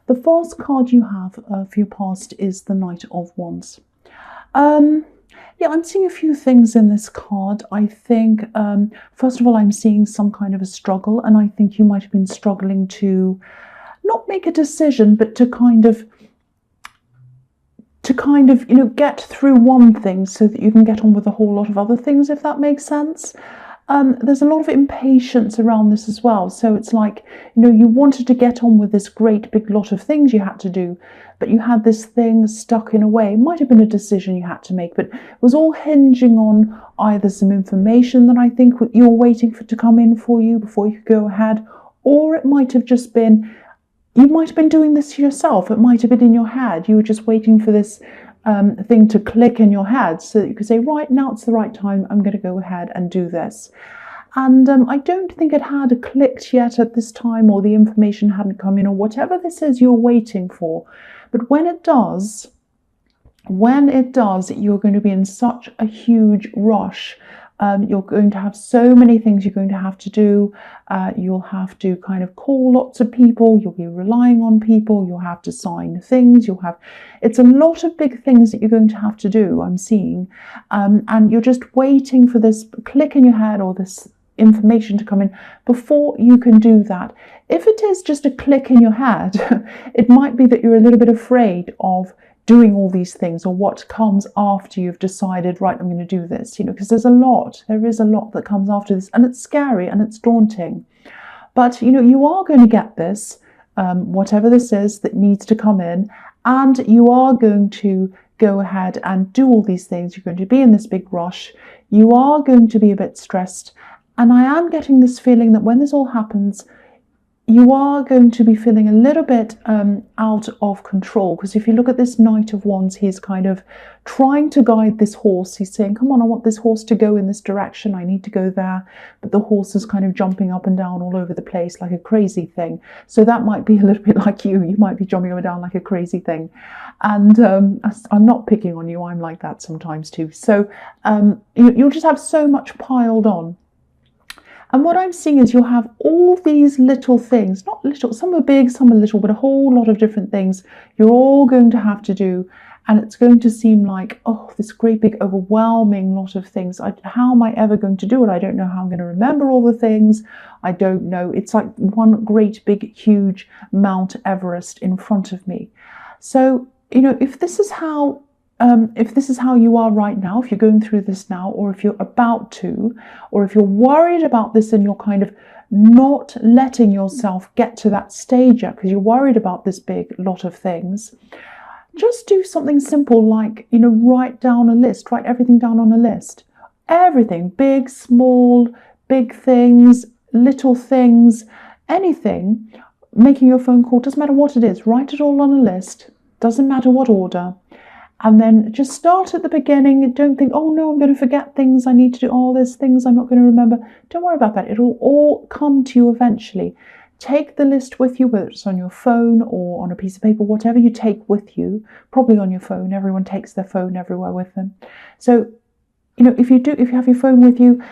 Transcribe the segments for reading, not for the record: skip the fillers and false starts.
The first card you have for your past is the Knight of Wands. Yeah, I'm seeing a few things in this card. I think, first of all, I'm seeing some kind of a struggle, and I think you might have been struggling to not make a decision, but to kind of, get through one thing so that you can get on with a whole lot of other things, if that makes sense. There's a lot of impatience around this as well. So it's like, you wanted to get on with this great big lot of things you had to do, but you had this thing stuck in a way. It might have been a decision you had to make, but it was all hinging on either some information that I think you were waiting for to come in for you before you could go ahead, or it might have just been, you might have been doing this yourself. It might have been in your head. You were just waiting for this thing to click in your head so that you could say, right, now it's the right time, I'm going to go ahead and do this. And I don't think it had clicked yet at this time, or the information hadn't come in, or whatever this is you're waiting for. But when it does, you're going to be in such a huge rush. You're going to have so many things you're going to have to do. You'll have to kind of call lots of people. You'll be relying on people. You'll have to sign things. It's a lot of big things that you're going to have to do, I'm seeing. And you're just waiting for this click in your head or this information to come in before you can do that. If it is just a click in your head, it might be that you're a little bit afraid of doing all these things, or what comes after you've decided, right, I'm going to do this, because there is a lot that comes after this, and it's scary and it's daunting. But, you are going to get this, whatever this is that needs to come in, and you are going to go ahead and do all these things. You're going to be in this big rush. You are going to be a bit stressed. And I am getting this feeling that when this all happens, you are going to be feeling a little bit out of control. Because if you look at this Knight of Wands, he's kind of trying to guide this horse. He's saying, come on, I want this horse to go in this direction. I need to go there. But the horse is kind of jumping up and down all over the place like a crazy thing. So that might be a little bit like you. You might be jumping up and down like a crazy thing. And I'm not picking on you. I'm like that sometimes too. So you'll just have so much piled on. And what I'm seeing is you'll have all these little things, not little, some are big, some are little, but a whole lot of different things you're all going to have to do. And it's going to seem like, oh, this great big overwhelming lot of things. How am I ever going to do it? I don't know how I'm going to remember all the things. I don't know. It's like one great big huge Mount Everest in front of me. So, if this is how you are right now, if you're going through this now, or if you're about to, or if you're worried about this and you're kind of not letting yourself get to that stage yet because you're worried about this big lot of things, just do something simple like, write down a list, write everything down on a list. Everything, big, small, big things, little things, anything, making your phone call, doesn't matter what it is, write it all on a list, doesn't matter what order. And then just start at the beginning. Don't think, oh no, I'm going to forget things I need to do. Oh, there's things I'm not going to remember. Don't worry about that. It'll all come to you eventually. Take the list with you, whether it's on your phone or on a piece of paper, whatever you take with you, probably on your phone. Everyone takes their phone everywhere with them. So, if you have your phone with you,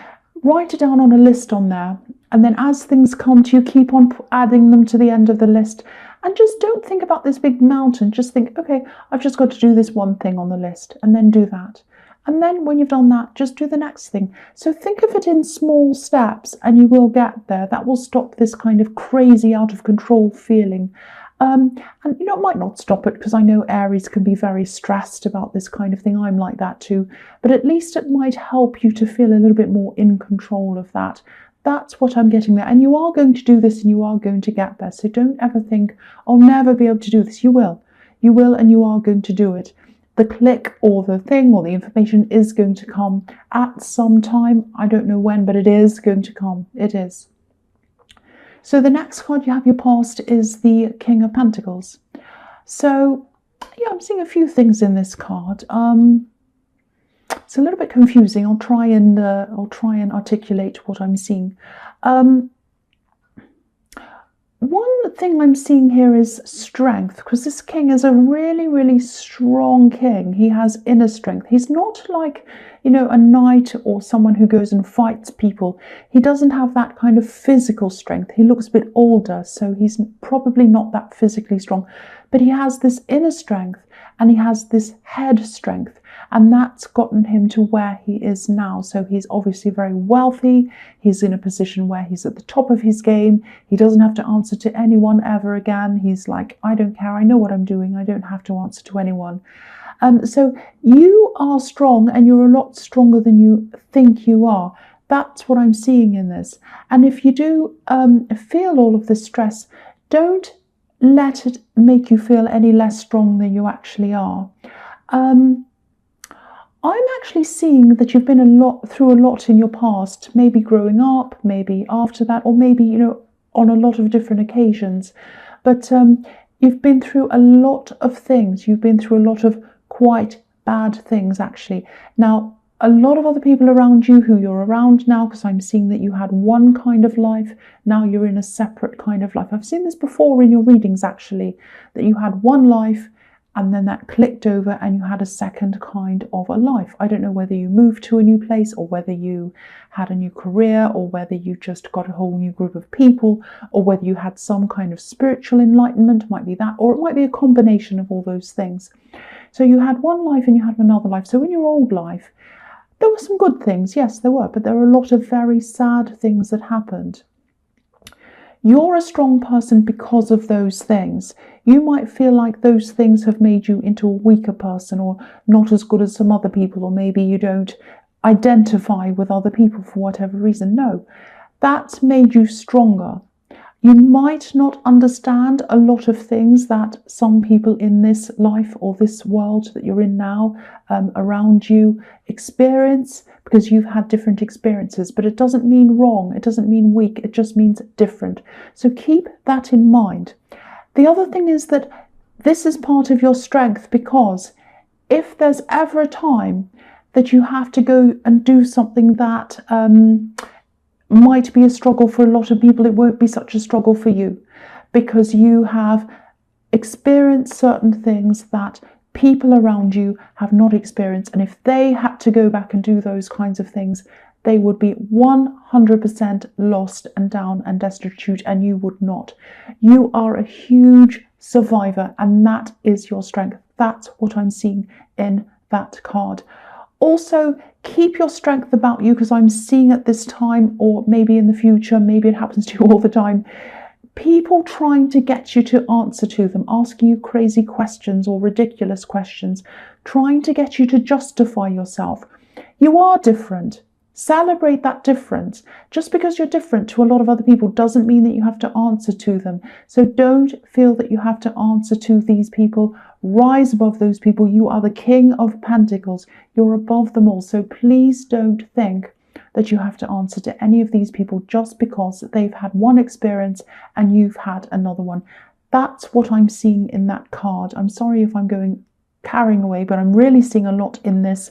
write it down on a list on there. And then as things come to you, keep on adding them to the end of the list. And just don't think about this big mountain. Just think, okay, I've just got to do this one thing on the list, and then do that. And then when you've done that, just do the next thing. So think of it in small steps and you will get there. That will stop this kind of crazy out of control feeling. And it might not stop it, because I know Aries can be very stressed about this kind of thing. I'm like that too. But at least it might help you to feel a little bit more in control of that. That's what I'm getting there. And you are going to do this and you are going to get there. So don't ever think, I'll never be able to do this. You will. You will, and you are going to do it. The click or the thing or the information is going to come at some time. I don't know when, but it is going to come. It is. So the next card you have your past is the King of Pentacles. So yeah, I'm seeing a few things in this card. It's a little bit confusing. I'll try and articulate what I'm seeing. One thing I'm seeing here is strength, because this king is a really, really strong king. He has inner strength. He's not like, a knight or someone who goes and fights people. He doesn't have that kind of physical strength. He looks a bit older, so he's probably not that physically strong. But he has this inner strength and he has this head strength. And that's gotten him to where he is now. So he's obviously very wealthy. He's in a position where he's at the top of his game. He doesn't have to answer to anyone ever again. He's like, I don't care. I know what I'm doing. I don't have to answer to anyone. So you are strong, and you're a lot stronger than you think you are. That's what I'm seeing in this. And if you do feel all of this stress, don't let it make you feel any less strong than you actually are. I'm actually seeing that you've been through a lot in your past, maybe growing up, maybe after that, or maybe, on a lot of different occasions. But you've been through a lot of things. You've been through a lot of quite bad things, actually. Now, a lot of other people around you who you're around now, because I'm seeing that you had one kind of life, now you're in a separate kind of life. I've seen this before in your readings, actually, that you had one life and then that clicked over and you had a second kind of a life. I don't know whether you moved to a new place or whether you had a new career or whether you just got a whole new group of people or whether you had some kind of spiritual enlightenment, might be that, or it might be a combination of all those things. So you had one life and you had another life. So in your old life, there were some good things, yes, there were, but there were a lot of very sad things that happened. You're a strong person because of those things. You might feel like those things have made you into a weaker person or not as good as some other people, or maybe you don't identify with other people for whatever reason. No, that's made you stronger. You might not understand a lot of things that some people in this life or this world that you're in now around you experience, because you've had different experiences, but it doesn't mean wrong, it doesn't mean weak, it just means different. So keep that in mind. The other thing is that this is part of your strength, because if there's ever a time that you have to go and do something that might be a struggle for a lot of people, it won't be such a struggle for you, because you have experienced certain things that people around you have not experienced. And if they had to go back and do those kinds of things, they would be 100% lost and down and destitute, and you would not. You are a huge survivor, and that is your strength. That's what I'm seeing in that card. Also, keep your strength about you, because I'm seeing at this time, or maybe in the future, maybe it happens to you all the time, people trying to get you to answer to them, asking you crazy questions or ridiculous questions, trying to get you to justify yourself. You are different. Celebrate that difference. Just because you're different to a lot of other people doesn't mean that you have to answer to them. So don't feel that you have to answer to these people. Rise above those people. You are the King of Pentacles. You're above them all. So please don't think that you have to answer to any of these people just because they've had one experience and you've had another one. That's what I'm seeing in that card. I'm sorry if I'm carrying away, but I'm really seeing a lot in this.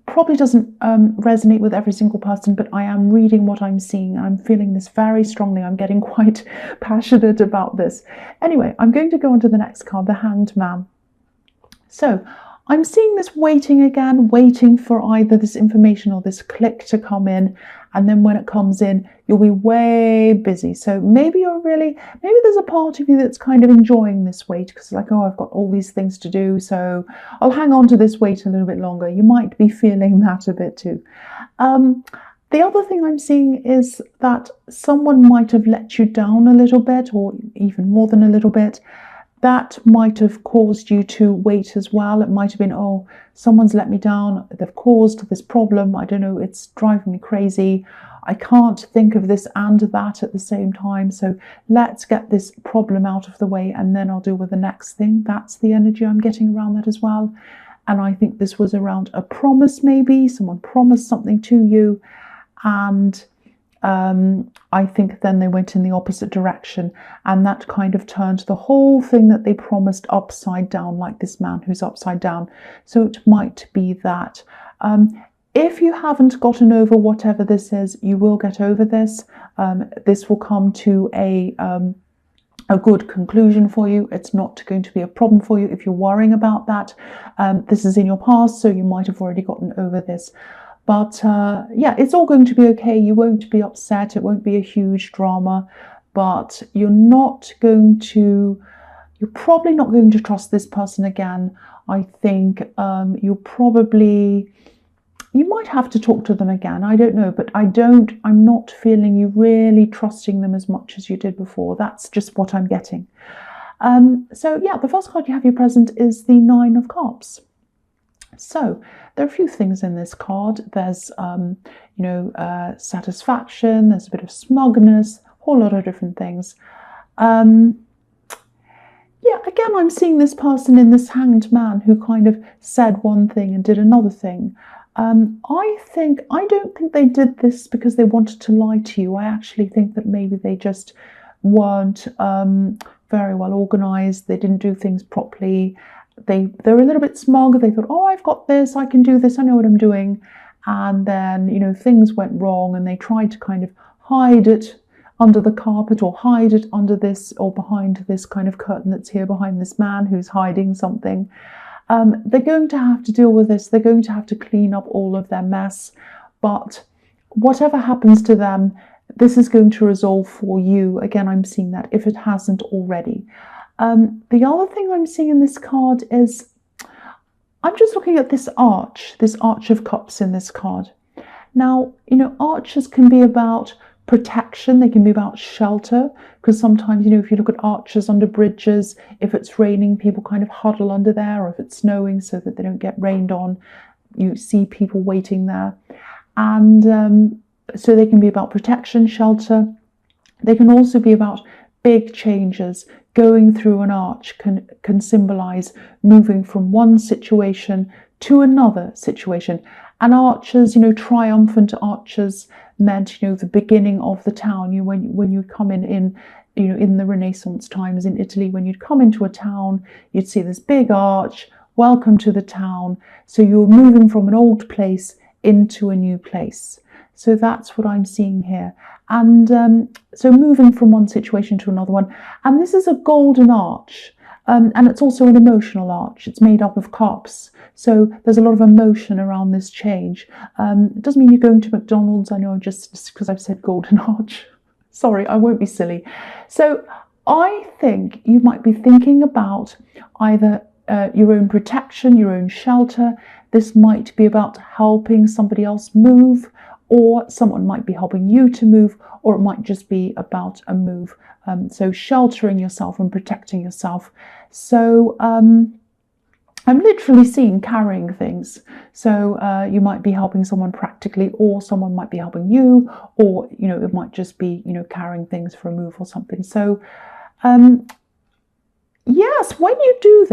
Probably doesn't resonate with every single person, but I am reading what I'm seeing. I'm feeling this very strongly. I'm getting quite passionate about this. Anyway, I'm going to go on to the next card, the Hanged Man. So I'm seeing this waiting again, waiting for either this information or this click to come in. And then when it comes in, you'll be way busy. So maybe maybe there's a part of you that's kind of enjoying this wait, because it's like, oh, I've got all these things to do, so I'll hang on to this wait a little bit longer. You might be feeling that a bit too. The other thing I'm seeing is that someone might have let you down a little bit, or even more than a little bit. That might have caused you to wait as well. It might have been, oh, someone's let me down. They've caused this problem. I don't know, it's driving me crazy. I can't think of this and that at the same time. So let's get this problem out of the way and then I'll deal with the next thing. That's the energy I'm getting around that as well. And I think this was around a promise, maybe. Someone promised something to you, and I think then they went in the opposite direction, and that kind of turned the whole thing that they promised upside down, like this man who's upside down. So it might be that. If you haven't gotten over whatever this is, you will get over this. This will come to a a good conclusion for you. It's not going to be a problem for you if you're worrying about that. This is in your past, so you might have already gotten over this. But yeah, it's all going to be okay. You won't be upset. It won't be a huge drama. But you're probably not going to trust this person again. I think you might have to talk to them again. I don't know, but I'm not feeling you really trusting them as much as you did before. That's just what I'm getting. So yeah, the first card you have here present is the Nine of Cups. So there are a few things in this card. There's, satisfaction. There's a bit of smugness, a whole lot of different things. Yeah, again, I'm seeing this person in this Hanged Man who kind of said one thing and did another thing. I don't think they did this because they wanted to lie to you. I actually think that maybe they just weren't very well organized. They didn't do things properly. They're a little bit smug. They thought, oh, I've got this, I can do this, I know what I'm doing. And then, things went wrong and they tried to kind of hide it under the carpet or hide it under this or behind this kind of curtain that's here behind this man who's hiding something. They're going to have to deal with this. They're going to have to clean up all of their mess. But whatever happens to them, this is going to resolve for you. Again, I'm seeing that if it hasn't already. The other thing I'm seeing in this card is, I'm just looking at this Arch of Cups in this card. Now, arches can be about protection, they can be about shelter, because sometimes, if you look at arches under bridges, if it's raining, people kind of huddle under there, or if it's snowing so that they don't get rained on, you see people waiting there. And so they can be about protection, shelter. They can also be about big changes. Going through an arch can symbolize moving from one situation to another situation. And arches, triumphant arches meant, the beginning of the town. When you come in the Renaissance times in Italy, when you'd come into a town, you'd see this big arch, welcome to the town. So you're moving from an old place into a new place. So that's what I'm seeing here. And so moving from one situation to another one. And this is a golden arch. And it's also an emotional arch. It's made up of cups. So there's a lot of emotion around this change. It doesn't mean you're going to McDonald's. I know, just because I've said golden arch. Sorry, I won't be silly. So I think you might be thinking about either your own protection, your own shelter. This might be about helping somebody else move, or someone might be helping you to move, or it might just be about a move. So sheltering yourself and protecting yourself. So I'm literally seeing carrying things. So you might be helping someone practically, or someone might be helping you, or it might just be carrying things for a move or something. So yes, when you do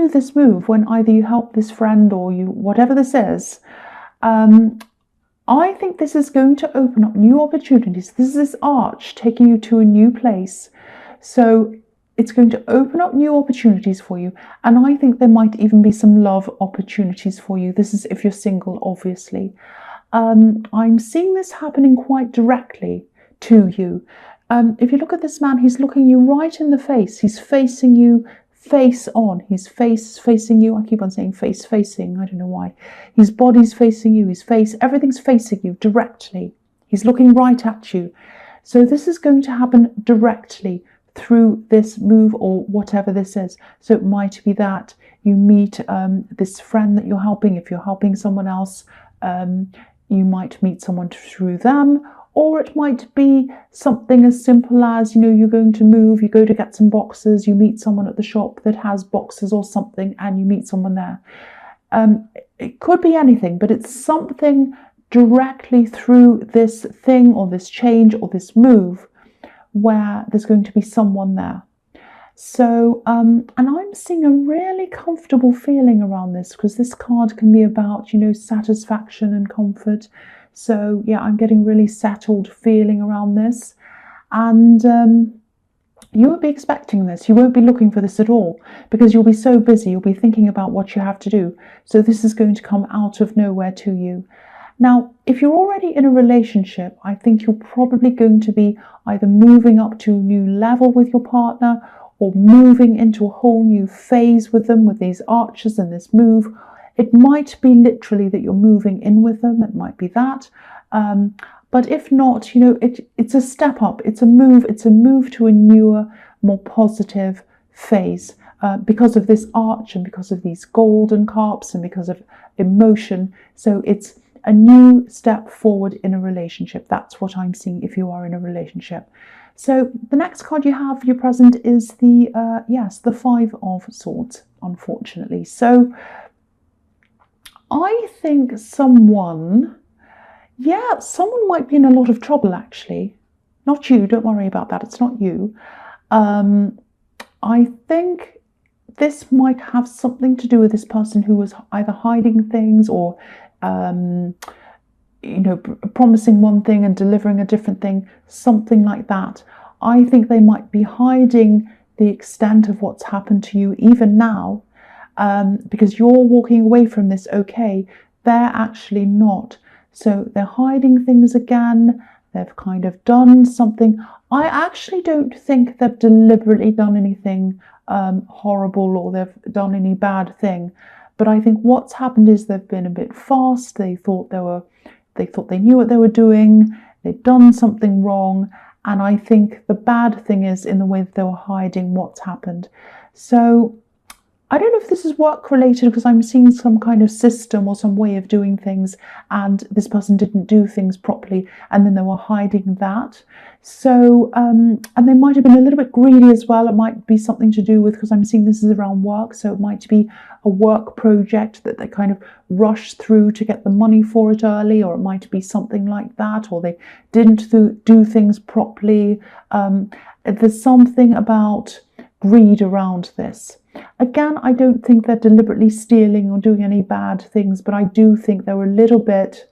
this move, when either you help this friend or you whatever this is, I think this is going to open up new opportunities. This is this arch taking you to a new place. So it's going to open up new opportunities for you. And I think there might even be some love opportunities for you. This is if you're single, obviously. I'm seeing this happening quite directly to you. If you look at this man, he's looking you right in the face. He's facing you face on. His face facing you. I keep on saying face facing. I don't know why. His body's facing you. His face, everything's facing you directly. He's looking right at you. So this is going to happen directly through this move or whatever this is. So it might be that you meet this friend that you're helping. If you're helping someone else, you might meet someone through them. Or it might be something as simple as, you're going to move, you go to get some boxes, you meet someone at the shop that has boxes or something, and you meet someone there. It could be anything, but it's something directly through this thing or this change or this move where there's going to be someone there. So, and I'm seeing a really comfortable feeling around this, because this card can be about, satisfaction and comfort. So yeah, I'm getting really settled feeling around this. And you won't be expecting this. You won't be looking for this at all, because you'll be so busy. You'll be thinking about what you have to do. So this is going to come out of nowhere to you. Now, if you're already in a relationship, I think you're probably going to be either moving up to a new level with your partner or moving into a whole new phase with them with these arches and this move. It might be literally that you're moving in with them. It might be that. But if not, it's a step up. It's a move. It's a move to a newer, more positive phase because of this arch and because of these golden carps and because of emotion. So it's a new step forward in a relationship. That's what I'm seeing if you are in a relationship. So the next card you have for your present is the Five of Swords, unfortunately. So I think someone might be in a lot of trouble, actually. Not you, don't worry about that, it's not you. I think this might have something to do with this person who was either hiding things or promising one thing and delivering a different thing, something like that. I think they might be hiding the extent of what's happened to you even now, because you're walking away from this okay. They're actually not. So they're hiding things again. They've kind of done something. I actually don't think they've deliberately done anything horrible or they've done any bad thing. But I think what's happened is they've been a bit fast. They thought they knew what they were doing. They'd done something wrong. And I think the bad thing is in the way that they were hiding what's happened. So I don't know if this is work related because I'm seeing some kind of system or some way of doing things and this person didn't do things properly and then they were hiding that. So, and they might have been a little bit greedy as well. It might be something to do with, because I'm seeing this is around work, so it might be a work project that they kind of rushed through to get the money for it early, or it might be something like that, or they didn't do things properly. There's something about greed around this. Again, I don't think they're deliberately stealing or doing any bad things, but I do think they were a little bit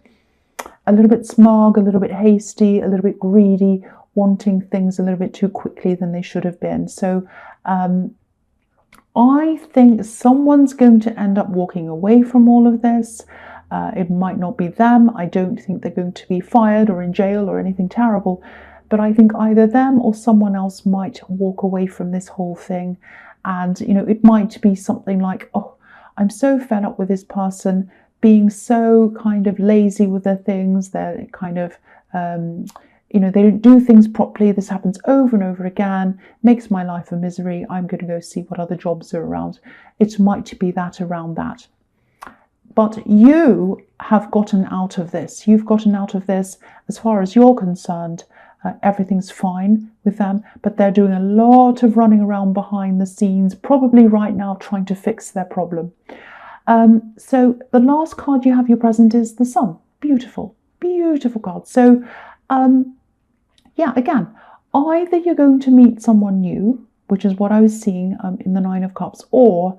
smug, a little bit hasty, a little bit greedy, wanting things a little bit too quickly than they should have been. So I think someone's going to end up walking away from all of this. It might not be them. I don't think they're going to be fired or in jail or anything terrible, but I think either them or someone else might walk away from this whole thing. And, it might be something like, oh, I'm so fed up with this person being so kind of lazy with their things. They're kind of, they don't do things properly. This happens over and over again, makes my life a misery. I'm going to go see what other jobs are around. It might be that around that. But you have gotten out of this. You've gotten out of this as far as you're concerned. Everything's fine with them, but they're doing a lot of running around behind the scenes, probably right now trying to fix their problem. So the last card you have your present is the Sun. Beautiful, beautiful card. So again, either you're going to meet someone new, which is what I was seeing in the Nine of Cups, or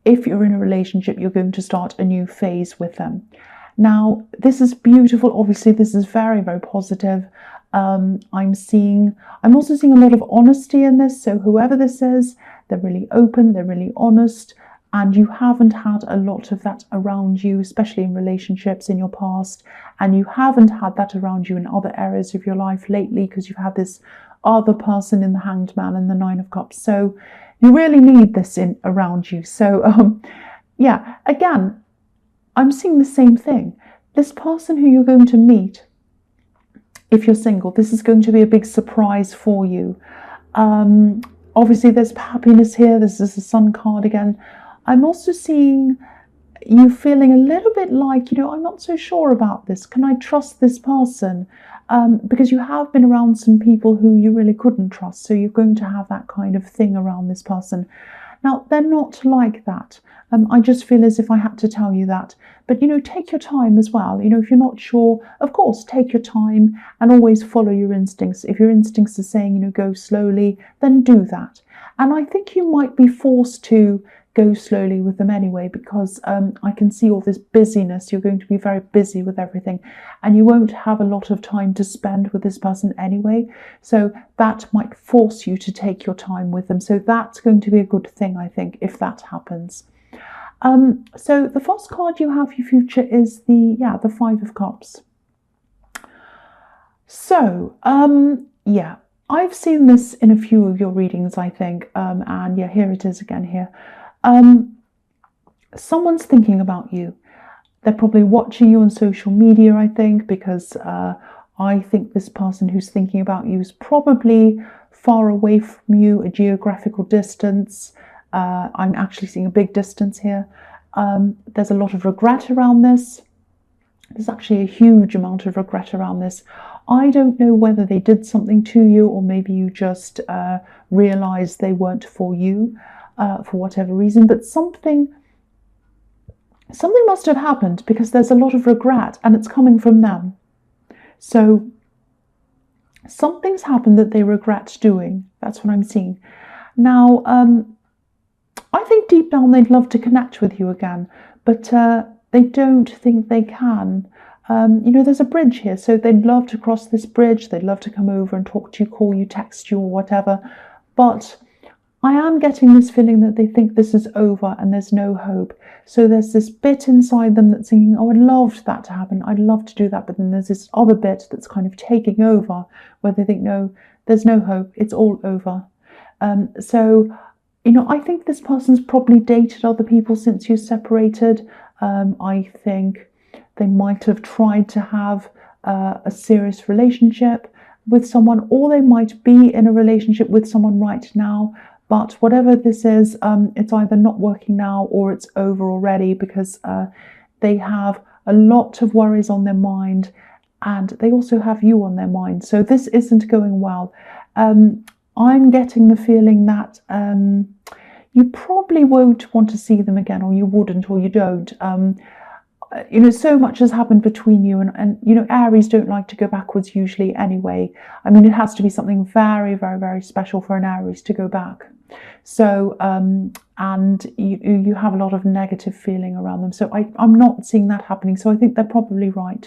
if you're in a relationship, you're going to start a new phase with them. Now, this is beautiful. Obviously, this is very, very positive. I'm also seeing a lot of honesty in this. So whoever this is, they're really open, they're really honest, and you haven't had a lot of that around you, especially in relationships in your past, and you haven't had that around you in other areas of your life lately because you've had this other person in the Hanged Man and the Nine of Cups. So you really need this around you. So again, I'm seeing the same thing. This person who you're going to meet, if you're single, this is going to be a big surprise for you. Obviously, there's happiness here. This is the Sun card again. I'm also seeing you feeling a little bit like, I'm not so sure about this. Can I trust this person? Because you have been around some people who you really couldn't trust. So you're going to have that kind of thing around this person. Now, they're not like that. I just feel as if I had to tell you that. But, take your time as well. If you're not sure, of course, take your time and always follow your instincts. If your instincts are saying, go slowly, then do that. And I think you might be forced to go slowly with them anyway, because I can see all this busyness. You're going to be very busy with everything and you won't have a lot of time to spend with this person anyway. So that might force you to take your time with them. So that's going to be a good thing, I think, if that happens. So the first card you have for your future is the Five of Cups. So, yeah, I've seen this in a few of your readings, I think, and yeah, here it is again here. Someone's thinking about you. They're probably watching you on social media, I think, because I think this person who's thinking about you is probably far away from you, a geographical distance. I'm actually seeing a big distance here. There's a lot of regret around this. There's actually a huge amount of regret around this. I don't know whether they did something to you, or maybe you just realized they weren't for you for whatever reason, but something must have happened, because there's a lot of regret and it's coming from them. So something's happened that they regret doing. That's what I'm seeing. Now, I think deep down they'd love to connect with you again, but they don't think they can. There's a bridge here, so they'd love to cross this bridge. They'd love to come over and talk to you, call you, text you, or whatever. But I am getting this feeling that they think this is over and there's no hope. So there's this bit inside them that's thinking, oh, I'd love that to happen. I'd love to do that. But then there's this other bit that's kind of taking over, where they think, no, there's no hope. It's all over. I think this person's probably dated other people since you separated. I think they might have tried to have a serious relationship with someone, or they might be in a relationship with someone right now. But whatever this is, it's either not working now or it's over already, because they have a lot of worries on their mind, and they also have you on their mind. So this isn't going well. I'm getting the feeling that you probably won't want to see them again, or you wouldn't, or you don't. So much has happened between you, and Aries don't like to go backwards usually anyway. I mean, it has to be something very, very, very special for an Aries to go back. So, and you have a lot of negative feeling around them. So I'm not seeing that happening. So I think they're probably right.